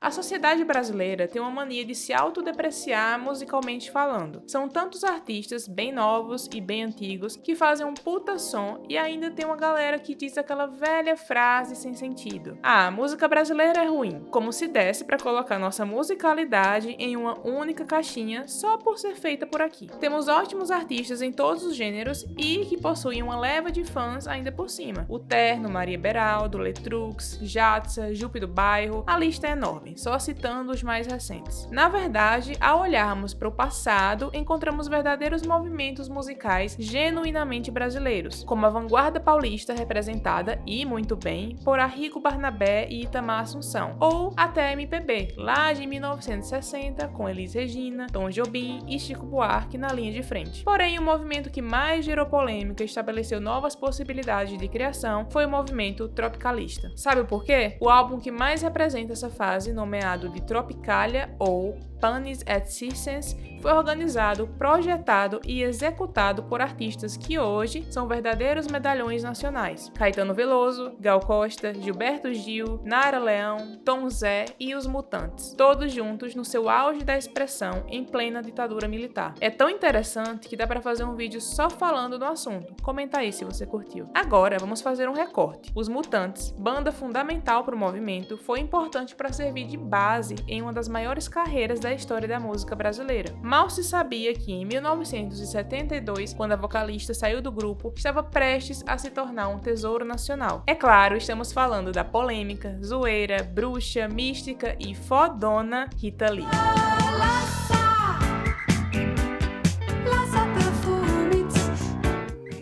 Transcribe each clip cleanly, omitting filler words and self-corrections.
A sociedade brasileira tem uma mania de se autodepreciar musicalmente falando. São tantos artistas bem novos e bem antigos que fazem um puta som e ainda tem uma galera que diz aquela velha frase sem sentido: ah, a música brasileira é ruim, como se desse pra colocar nossa musicalidade em uma única caixinha só por ser feita por aqui. Temos ótimos artistas em todos os gêneros e que possuem uma leva de fãs ainda por cima. O Terno, Maria Beraldo, Letrux, Jatsa, Jupe do Bairro, a lista é enorme, só citando os mais recentes. Na verdade, ao olharmos para o passado, encontramos verdadeiros movimentos musicais genuinamente brasileiros, como a vanguarda paulista representada, e muito bem, por Arrigo Barnabé e Itamar Assunção, ou até a MPB, lá de 1960, com Elis Regina, Tom Jobim e Chico Buarque na linha de frente. Porém, o movimento que mais gerou polêmica e estabeleceu novas possibilidades de criação foi o movimento tropicalista. Sabe o porquê? O álbum que mais representa essa fase, nomeado de Tropicalia ou Panis et Circenses, foi organizado, projetado e executado por artistas que hoje são verdadeiros medalhões nacionais: Caetano Veloso, Gal Costa, Gilberto Gil, Nara Leão, Tom Zé e os Mutantes, todos juntos no seu auge da expressão em plena ditadura militar. É tão interessante que dá pra fazer um vídeo só falando do assunto. Comenta aí se você curtiu. Agora vamos fazer um recorte. Os Mutantes, banda fundamental para o movimento, foi importante para servir de base em uma das maiores carreiras da história da música brasileira. Mal se sabia que em 1972, quando a vocalista saiu do grupo, estava prestes a se tornar um tesouro nacional. É claro, estamos falando da polêmica, zoeira, bruxa, mística e fodona Rita Lee.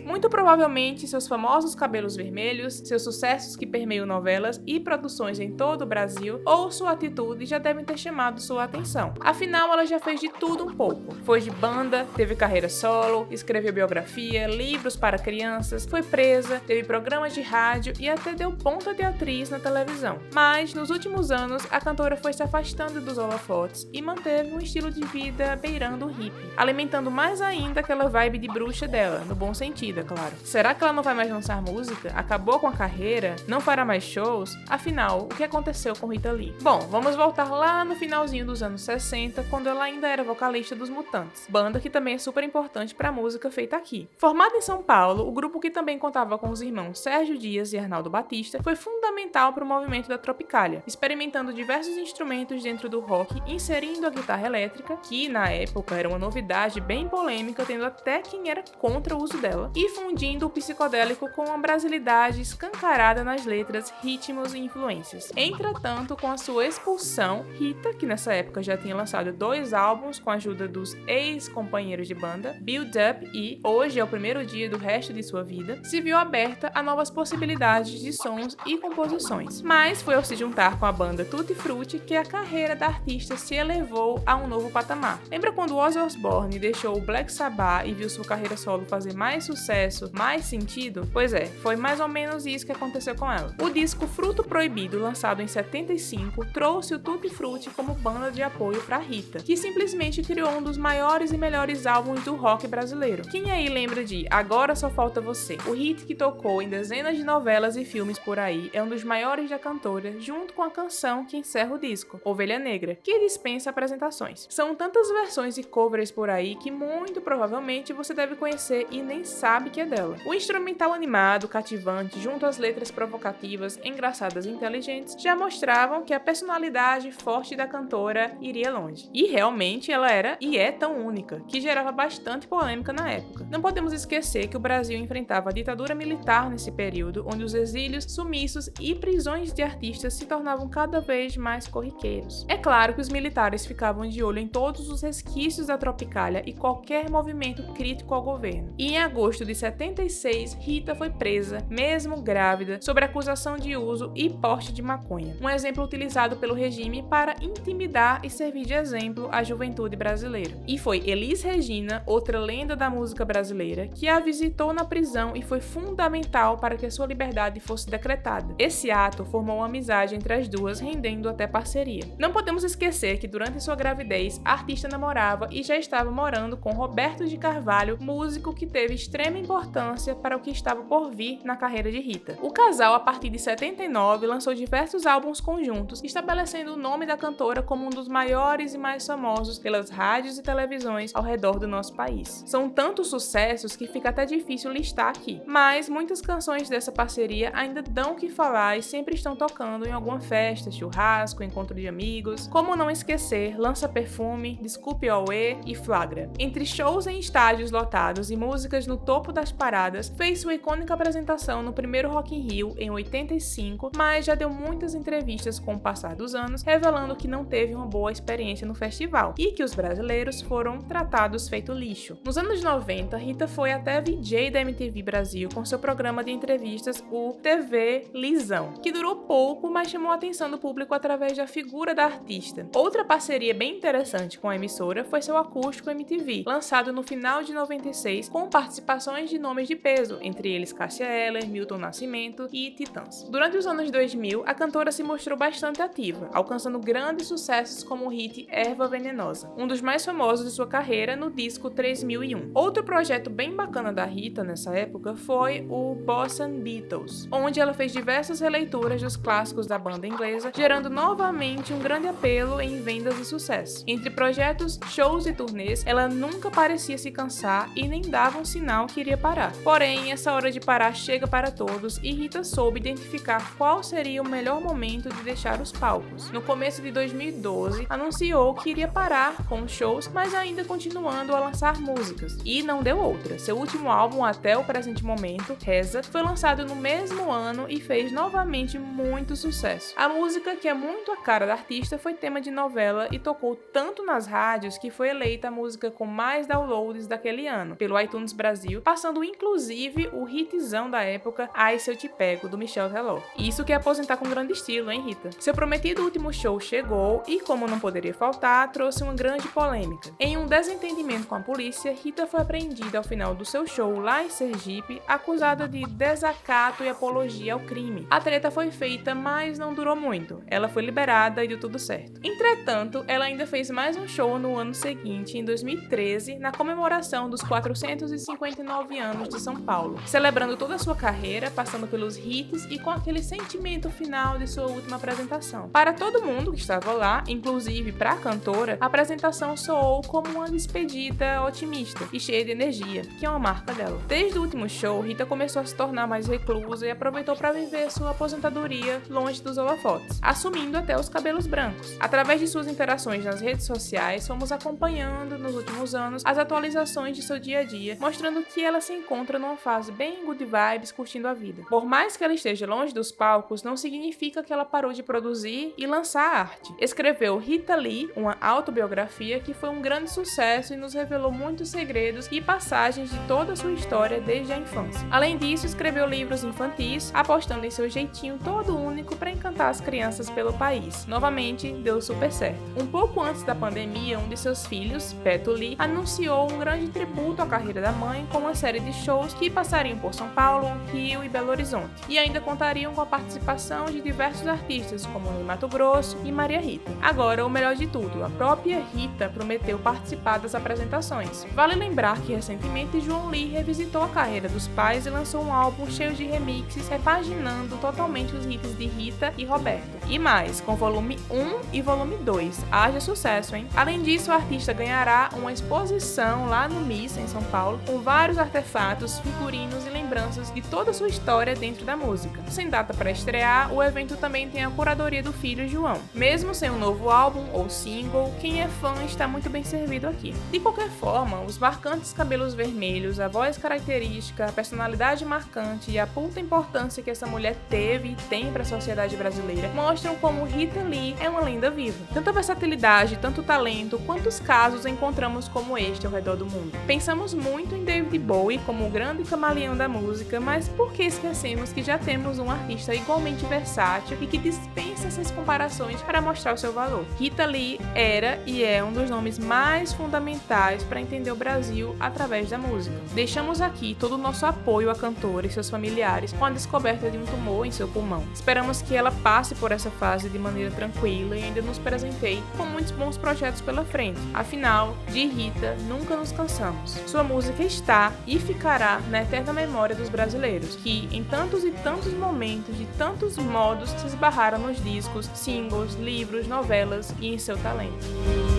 Muito provavelmente, seus famosos cabelos vermelhos, seus sucessos que permeiam novelas e produções em todo o Brasil, ou sua atitude já devem ter chamado sua atenção. Afinal, ela já fez de tudo um pouco. Foi de banda, teve carreira solo, escreveu biografia, livros para crianças, foi presa, teve programas de rádio e até deu ponta de atriz na televisão. Mas, nos últimos anos, a cantora foi se afastando dos holofotes e manteve um estilo de vida beirando o hippie, alimentando mais ainda aquela vibe de bruxa dela, no bom sentido, é claro. Será que ela não vai mais lançar música? Acabou com a carreira? Não fará mais shows? Afinal, o que aconteceu com Rita Lee? Bom, vamos voltar lá no finalzinho dos anos 60, quando ela ainda era vocalista dos Mutantes, banda que também é super importante para a música feita aqui. Formada em São Paulo, o grupo, que também contava com os irmãos Sérgio Dias e Arnaldo Batista, foi fundamental para o movimento da Tropicália, experimentando diversos instrumentos dentro do rock, inserindo a guitarra elétrica, que na época era uma novidade bem polêmica, tendo até quem era contra o uso dela, e fundindo o psicodélico com uma brasilidade escancarada nas letras, ritmos e influências. Entretanto, com a sua expulsão, Rita, que nessa época já tinha lançado 2 álbuns com a ajuda dos ex-companheiros de banda, Build Up e Hoje é o Primeiro Dia do Resto de Sua Vida, se viu aberta a novas possibilidades de sons e composições. Mas foi ao se juntar com a banda Tutti Frutti que a carreira da artista se elevou a um novo patamar. Lembra quando Ozzy Osbourne deixou o Black Sabbath e viu sua carreira solo fazer mais sucesso, mais sentido? Pois é, foi mais ou menos isso que aconteceu com ela. O disco Fruto Proibido, lançado em 75, trouxe o Tutti Frutti como banda de apoio para Rita, que simplesmente criou um dos maiores e melhores álbuns do rock brasileiro. Quem aí lembra de Agora Só Falta Você? O hit que tocou em dezenas de novelas e filmes por aí é um dos maiores da cantora, junto com a canção que encerra o disco, Ovelha Negra, que dispensa apresentações. São tantas versões e covers por aí que muito provavelmente você deve conhecer e nem sabe que é dela. O instrumental animado, cativante, junto às letras provocativas, engraçadas e inteligentes, já mostravam que a personalidade forte da cantora iria longe. E realmente ela era e é tão única, que gerava bastante polêmica na época. Não podemos esquecer que o Brasil enfrentava a ditadura militar nesse período, onde os exílios, sumiços e prisões de artistas se tornavam cada vez mais corriqueiros. É claro que os militares ficavam de olho em todos os resquícios da Tropicália e qualquer movimento crítico ao governo. E em agosto de 76, Rita foi presa, mesmo grávida, sob acusação de uso e porte de maconha, um exemplo utilizado pelo regime para intimidar e servir de exemplo à juventude brasileira. E foi Elis Regina, outra lenda da música brasileira, que a visitou na prisão e foi fundamental para que a sua liberdade fosse decretada. Esse ato formou uma amizade entre as duas, rendendo até parceria. Não podemos esquecer que durante sua gravidez, a artista namorava e já estava morando com Roberto de Carvalho, músico que teve extrema importância importância para o que estava por vir na carreira de Rita. O casal, a partir de 79, lançou diversos álbuns conjuntos, estabelecendo o nome da cantora como um dos maiores e mais famosos pelas rádios e televisões ao redor do nosso país. São tantos sucessos que fica até difícil listar aqui, mas muitas canções dessa parceria ainda dão o que falar e sempre estão tocando em alguma festa, churrasco, encontro de amigos. Como não esquecer Lança Perfume, Desculpe Auê e Flagra. Entre shows em estádios lotados e músicas no topo das paradas, fez sua icônica apresentação no primeiro Rock in Rio em 85, mas já deu muitas entrevistas com o passar dos anos, revelando que não teve uma boa experiência no festival e que os brasileiros foram tratados feito lixo. Nos anos 90, Rita foi até VJ da MTV Brasil com seu programa de entrevistas, o TV Lisão, que durou pouco, mas chamou a atenção do público através da figura da artista. Outra parceria bem interessante com a emissora foi seu acústico MTV, lançado no final de 96, com participações de nomes de peso, entre eles Cássia Eller, Milton Nascimento e Titãs. Durante os anos 2000, a cantora se mostrou bastante ativa, alcançando grandes sucessos como o hit Erva Venenosa, um dos mais famosos de sua carreira no disco 3001. Outro projeto bem bacana da Rita nessa época foi o Bossa Beatles, onde ela fez diversas releituras dos clássicos da banda inglesa, gerando novamente um grande apelo em vendas e sucesso. Entre projetos, shows e turnês, ela nunca parecia se cansar e nem dava um sinal que iria parar. Porém, essa hora de parar chega para todos e Rita soube identificar qual seria o melhor momento de deixar os palcos. No começo de 2012, anunciou que iria parar com os shows, mas ainda continuando a lançar músicas. E não deu outra. Seu último álbum, até o presente momento, Reza, foi lançado no mesmo ano e fez novamente muito sucesso. A música, que é muito a cara da artista, foi tema de novela e tocou tanto nas rádios que foi eleita a música com mais downloads daquele ano, pelo iTunes Brasil, passando inclusive o hitzão da época, Ai Se Eu Te Pego, do Michel Teló. Isso que é aposentar com grande estilo, hein, Rita? Seu prometido último show chegou e, como não poderia faltar, trouxe uma grande polêmica. Em um desentendimento com a polícia, Rita foi apreendida ao final do seu show lá em Sergipe, acusada de desacato e apologia ao crime. A treta foi feita, mas não durou muito. Ela foi liberada e deu tudo certo. Entretanto, ela ainda fez mais um show no ano seguinte, em 2013, na comemoração dos 459 anos de São Paulo, celebrando toda a sua carreira, passando pelos hits e com aquele sentimento final de sua última apresentação. Para todo mundo que estava lá, inclusive para a cantora, a apresentação soou como uma despedida otimista e cheia de energia, que é uma marca dela. Desde o último show, Rita começou a se tornar mais reclusa e aproveitou para viver sua aposentadoria longe dos holofotes, assumindo até os cabelos brancos. Através de suas interações nas redes sociais, fomos acompanhando nos últimos anos as atualizações de seu dia a dia, mostrando que ela se encontra numa fase bem good vibes, curtindo a vida. Por mais que ela esteja longe dos palcos, não significa que ela parou de produzir e lançar arte. Escreveu Rita Lee, uma autobiografia que foi um grande sucesso e nos revelou muitos segredos e passagens de toda a sua história desde a infância. Além disso, escreveu livros infantis, apostando em seu jeitinho todo único para encantar as crianças pelo país. Novamente, deu super certo. Um pouco antes da pandemia, um de seus filhos, Beto Lee, anunciou um grande tributo à carreira da mãe com uma série de shows que passariam por São Paulo, Rio e Belo Horizonte, e ainda contariam com a participação de diversos artistas como Ney Matogrosso e Maria Rita. Agora, o melhor de tudo, a própria Rita prometeu participar das apresentações. Vale lembrar que recentemente João Lee revisitou a carreira dos pais e lançou um álbum cheio de remixes, repaginando totalmente os hits de Rita e Roberto. E mais, com volume 1 e volume 2. Haja sucesso, hein? Além disso, o artista ganhará uma exposição lá no MIS, em São Paulo, com vários artefatos, figurinos e lembranças de toda a sua história dentro da música. Sem data para estrear, o evento também tem a curadoria do filho João. Mesmo sem um novo álbum ou single, quem é fã está muito bem servido aqui. De qualquer forma, os marcantes cabelos vermelhos, a voz característica, a personalidade marcante e a puta importância que essa mulher teve e tem para a sociedade brasileira mostram como Rita Lee é uma lenda viva. Tanta versatilidade, tanto talento, quantos casos encontramos como este ao redor do mundo. Pensamos muito em David Bowie como o grande camaleão da música, mas por que esquecemos que já temos um artista igualmente versátil e que dispensa essas comparações para mostrar o seu valor? Rita Lee era e é um dos nomes mais fundamentais para entender o Brasil através da música. Deixamos aqui todo o nosso apoio à cantora e seus familiares com a descoberta de um tumor em seu pulmão. Esperamos que ela passe por essa fase de maneira tranquila e ainda nos presenteie com muitos bons projetos pela frente. Afinal, de Rita nunca nos cansamos. Sua música está e ficará na eterna memória dos brasileiros, que em tantos e tantos momentos, de tantos modos, se esbarraram nos discos, singles, livros, novelas e em seu talento.